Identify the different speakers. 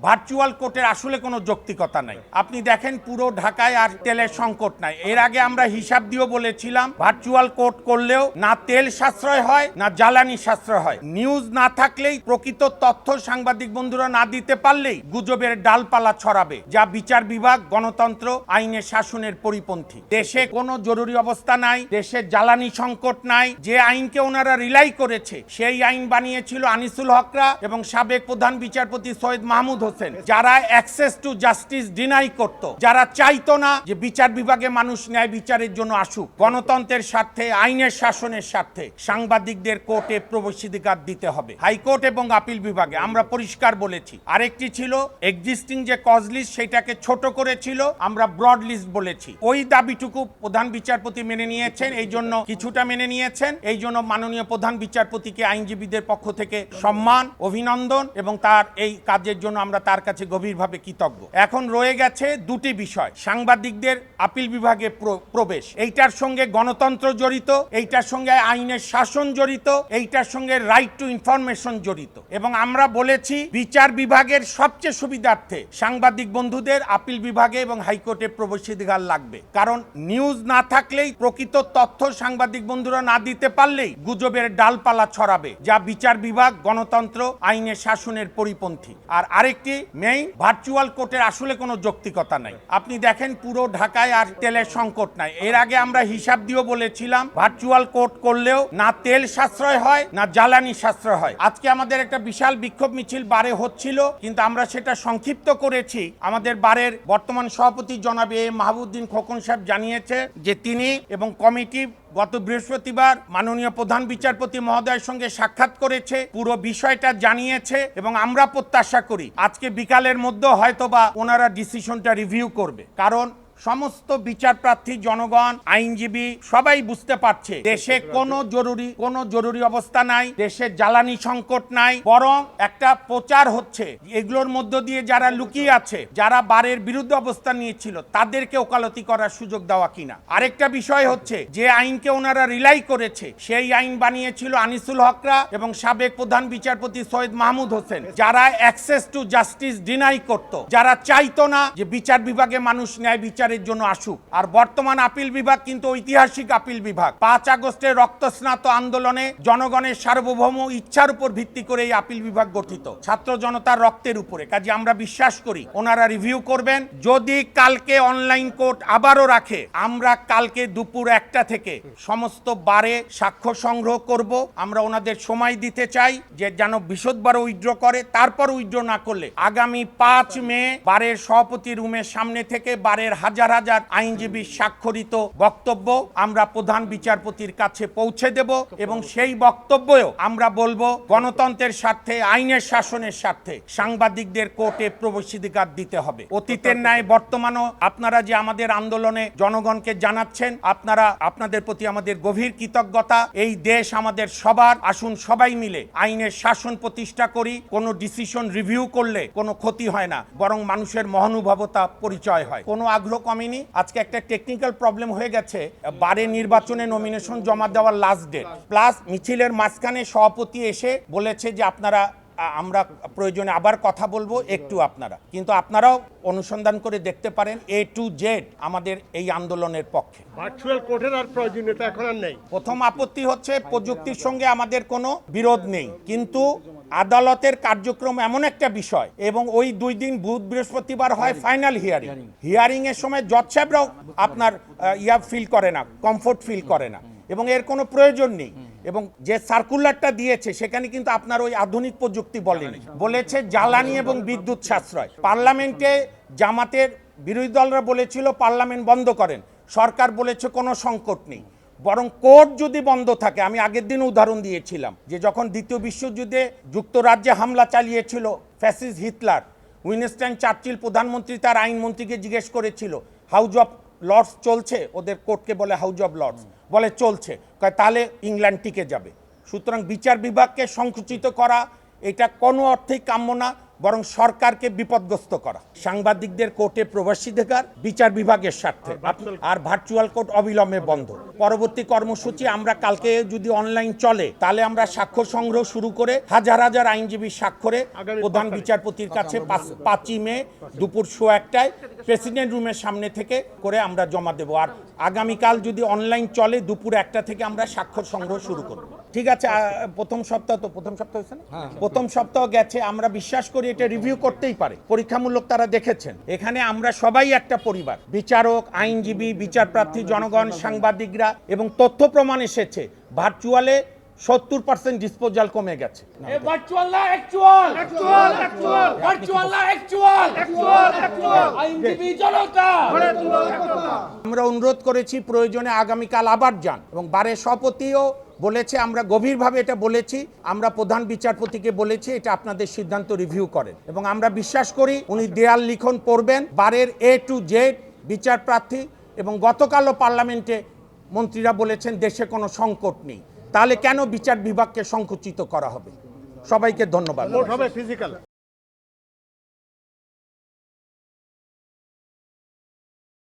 Speaker 1: Virtual কোর্টের আসলে কোনো যৌক্তিকতা নাই। আপনি দেখেন পুরো ঢাকায় আর তেলের সংকট নাই। এর আগে আমরা হিসাব দিয়েও বলেছিলাম ভার্চুয়াল কোর্ট করলেও না তেল সাশ্রয় হয় না জ্বালানি সাশ্রয় হয়। নিউজ না থাকলেই, প্রকৃত তথ্য সাংবাদিক বন্ধুরা না দিতে পারলেই গুজবের ডালপালা ছড়াবে, যা বিচার বিভাগ, গণতন্ত্র, আইনের শাসনের পরিপন্থী। দেশে কোনো জরুরি অবস্থা নাই, দেশে জ্বালানি সংকট নাই। যে আইনকে ওনারা রিলাই করেছে সেই আইন বানিয়েছিল আনিসুল হকরা এবং সাবেক প্রধান বিচারপতি সৈয়দ মাহমুদ হোসেন, যারা অ্যাক্সেস টু জাস্টিস ডিনাই করত, যারা চাইতো না যে বিচার বিভাগে মানুষ ন্যায় বিচারের জন্য আসুক। গণতন্ত্রের স্বার্থে, আইনের শাসনের স্বার্থে সাংবাদিকদের কোর্টে প্রবেশাধিকার দিতে হবে। হাইকোর্ট এবং আপিল বিভাগে আমরা পরিষ্কার বলেছি। আরেকটি ছিল এক্সিস্টিং যে কজ লিস্ট, সেটাকে ছোট করেছিল, আমরা ব্রড লিস্ট বলেছি। ওই দাবিটুকু প্রধান বিচারপতি মেনে নিয়েছেন, এই জন্য কিছুটা মেনে নিয়েছেন। এই জন্য মাননীয় প্রধান বিচারপতিকে আইনজীবীদের পক্ষ থেকে সম্মান, অভিনন্দন এবং তার এই কাজের জন্য আমরা তার কাছে গভীরভাবে কৃতজ্ঞ। এখন রয়ে গেছে দুটি বিষয়, সাংবাদিকদের আপিল বিভাগে প্রবেশ। এইটার সঙ্গে গণতন্ত্র জড়িত, এইটার সঙ্গে আইনের শাসন জড়িত, এইটার সঙ্গে রাইট টু ইনফরমেশন জড়িত। এবং আমরা বলেছি বিচার বিভাগের সবচেয়ে সুবিধার্থে সাংবাদিক বন্ধুদের আপিল বিভাগে এবং হাইকোর্টে প্রবেশাধিকার লাগবে। কারণ নিউজ না থাকলেই, প্রকৃত তথ্য সাংবাদিক বন্ধুরা না দিতে পারলেই গুজবের ডালপালা ছড়াবে, যা বিচার বিভাগ, গণতন্ত্র, আইনের শাসনের পরিপন্থী। আর আরেকটি মেইন, ভার্চুয়াল কোর্টের আসলে কোনো যৌক্তিকতা নাই। আপনি দেখেন পুরো ঢাকায় আর তেলের সংকট নাই। এর আগে আমরা হিসাব দিয়েও বলেছিলাম ভার্চুয়াল কোর্ট করলেও না তেল সাশ্রয় হয় না জ্বালানি সাশ্রয় হয়। আজকে আমাদের একটা বিশাল বিক্ষোভ মিছিল বারে হচ্ছিল, কিন্তু আমরা সেটা সংক্ষিপ্ত করেছি। আমাদের বারের বর্তমান সভাপতি জনাব এ মাহবুবউদ্দিন খোকন সাহেব জানিয়েছে যে তিনি এবং কমিটি গত বৃহস্পতিবার মাননীয় প্রধান বিচারপতি মহোদয়ের সঙ্গে সাক্ষাৎ করেছে, পুরো বিষয়টা জানিয়েছে এবং আমরা প্রত্যাশা করি আজকে বিকালের মধ্যে হয়তোবা ওনারা ডিসিশনটা রিভিউ করবে। কারণ সমস্ত বিচার প্রার্থী, জনগণ, আইনজীবী সবাই বুঝতে পারছে দেশে কোনো জরুরি অবস্থা নাই, দেশে জ্বালানি সংকট নাই, বরং একটা প্রচার হচ্ছে এগুলোর মধ্য দিয়ে যারা লুকিয়ে আছে, যারা বারের বিরুদ্ধে অবস্থান নিয়েছিল তাদেরকে ওকালতি করার সুযোগ দেওয়া কিনা। আরেকটা বিষয় হচ্ছে যে আইনকে ওনারা রিলাই করেছে সেই আইন বানিয়েছিল আনিসুল হকরা এবং সাবেক প্রধান বিচারপতি সৈয়দ মাহমুদ হোসেন, যারা অ্যাক্সেস টু জাস্টিস ডিনাই করত, যারা চাইতো না যে বিচার বিভাগে মানুষ ন্যায় বিচার জন্য আসুক। আর বর্তমান আপিল বিভাগ কিন্তু ঐতিহাসিক আপিল বিভাগ। 5 আগস্টের রক্তস্নাত আন্দোলনে জনগণের সার্বভৌম ইচ্ছার উপর ভিত্তি করে এই আপিল বিভাগ গঠিত, ছাত্র জনতার রক্তের উপরে। কাজে আমরা বিশ্বাস করি ওনারা রিভিউ করবেন। যদি কালকে অনলাইন কোর্ট আবারও রাখে, আমরা কালকে দুপুর 1টা থেকে সমস্ত বারে সাক্ষ্য সংগ্রহ করব। আমরা ওনাদের সময় দিতে চাই যে যেন বিশদবার উইথড্র করে, তারপর উইথড্র না করলে আগামী 5 মে বারের সভাপতি রুমের সামনে থেকে বারের হাজার হাজার আইনজীবী স্বাক্ষরিত বক্তব্য আমরা প্রধান বিচারপতির কাছে পৌঁছে দেব এবং সেই বক্তব্যেও আমরা বলবো গণতন্ত্রের স্বার্থে, আইনের শাসনের স্বার্থে সাংবাদিকদের কোর্টে প্রবেশাধিকার দিতে হবে। অতীতের ন্যায় বর্তমানও আপনারা যে আমাদের আন্দোলনে জনগণকে জানাচ্ছেন, আপনাদের প্রতি আমাদের গভীর কৃতজ্ঞতা। এই দেশ আমাদের সবার, আসুন সবাই মিলে আইনের শাসন প্রতিষ্ঠা করি। কোনো ডিসিশন রিভিউ করলে কোনো ক্ষতি হয় না, বরং মানুষের মহানুভবতা পরিচয় হয়। কোনো আগ্রহ কমেনি। আজকে একটা টেকনিক্যাল প্রবলেম হয়ে গেছে, বারে নির্বাচনে নমিনেশন জমা দেওয়ার লাস্ট ডেট, প্লাস মিছিলের মাঝখানে সভাপতি এসে বলেছে যে আমরা প্রয়োজনে আবার কথা বলবো, একটু কিন্তু আপনারাও অনুসন্ধান করে দেখতে পারেন A to Z আমাদের এই আন্দোলনের পক্ষে।
Speaker 2: ভার্চুয়াল কোর্টের আর প্রয়োজনীয়তা এখন আর নেই।
Speaker 1: প্রথম আপত্তি হচ্ছে প্রযুক্তির সঙ্গে আমাদের কোনো বিরোধ নেই, কিন্তু আদালতের কার্যক্রম এমন একটা বিষয় এবং ওই 2 দিন বুধ বৃহস্পতিবার হয় ফাইনাল হিয়ারিং এর সময় জজ সাহেবরাও আপনার ফিল করে না, কমফোর্ট ফিল করে না এবং এর কোনো প্রয়োজন নেই। এবং যে সার্কুলারটা দিয়েছে সেখানে কিন্তু আপনার ওই আধুনিক প্রযুক্তি বলেছে জ্বালানি এবং বিদ্যুৎ সাশ্রয়। পার্লামেন্টে জামাতের বিরোধী দলরা বলেছিল পার্লামেন্ট বন্ধ করেন, সরকার বলেছে কোনো সংকট নেই, বরং কোর্ট যদি বন্ধ থাকে। আমি আগের দিন উদাহরণ দিয়েছিলাম যে যখন দ্বিতীয় বিশ্বযুদ্ধে যুক্তরাজ্যে হামলা চালিয়েছিল ফ্যাসিস্ট হিটলার, উইনস্টন চার্চিল প্রধানমন্ত্রী তার আইনমন্ত্রীকে জিজ্ঞেস করেছিল হাউস অফ লর্ডস চলছে, ওদের কোর্টকে বলে হাউস অফ লর্ডস, বলে চলছে, তাহলে ইংল্যান্ড টিকে যাবে। সুতরাং বিচার বিভাগকে সংকুচিত করা এটা কোনো অর্থেই কাম্য না। বরং সরকারকে বিপদগ্রস্ত করা। সাংবাদিকদের কোর্টে প্রবেশাধিকার বিচার বিভাগের স্বার্থে, আর ভার্চুয়াল কোর্ট অবিলম্বে বন্ধ। পরবর্তী কর্মসূচি আমরা কালকে যদি অনলাইন চলে তাহলে আমরা স্বাক্ষর সংগ্রহ শুরু করে হাজার হাজার আইনজীবী স্বাক্ষরে প্রধান বিচারপতির কাছে 5ই মে দুপুর 1:15টায় প্রেসিডেন্ট রুমের সামনে থেকে করে আমরা জমা দেব। আর আগামীকাল যদি অনলাইন চলে দুপুর 1টা থেকে আমরা স্বাক্ষর সংগ্রহ শুরু করব। ঠিক আছে, প্রথম সপ্তাহ হয়েছে না? প্রথম সপ্তাহ গেছে, আমরা বিশ্বাস করি এটা রিভিউ করতেই পারে, পরীক্ষামূলক তারা দেখেছেন। এখানে আমরা সবাই একটা পরিবার, বিচারক, আইনজীবী, বিচারপ্রার্থী, জনগণ, সাংবাদিকরা, এবং তথ্য প্রমাণ এসেছে ভার্চুয়ালে 70% ডিসপোজাল কমে গেছে।
Speaker 3: ভার্চুয়াল না অ্যাকচুয়াল, ভার্চুয়াল না অ্যাকচুয়াল, আইনজীবী জনতা।
Speaker 1: আমরা অনুরোধ করেছি প্রয়োজনে আগামীকাল আবার যান, এবং বারের সভাপতিও বলেছে, আমরা গভীরভাবে এটা বলেছি, আমরা প্রধান বিচারপতিকে বলেছি এটা আপনাদের সিদ্ধান্ত রিভিউ করেন, এবং আমরা বিশ্বাস করি উনি দেয়াল লিখন পড়বেন বারের A to Z বিচারপ্রার্থী। এবং গতকালও পার্লামেন্টে মন্ত্রীরা বলেছেন দেশে কোনো সংকট নেই, তাহলে কেন বিচার বিভাগকে সংকুচিত করা হবে? সবাইকে ধন্যবাদ।
Speaker 2: ভোট হবে ফিজিক্যাল।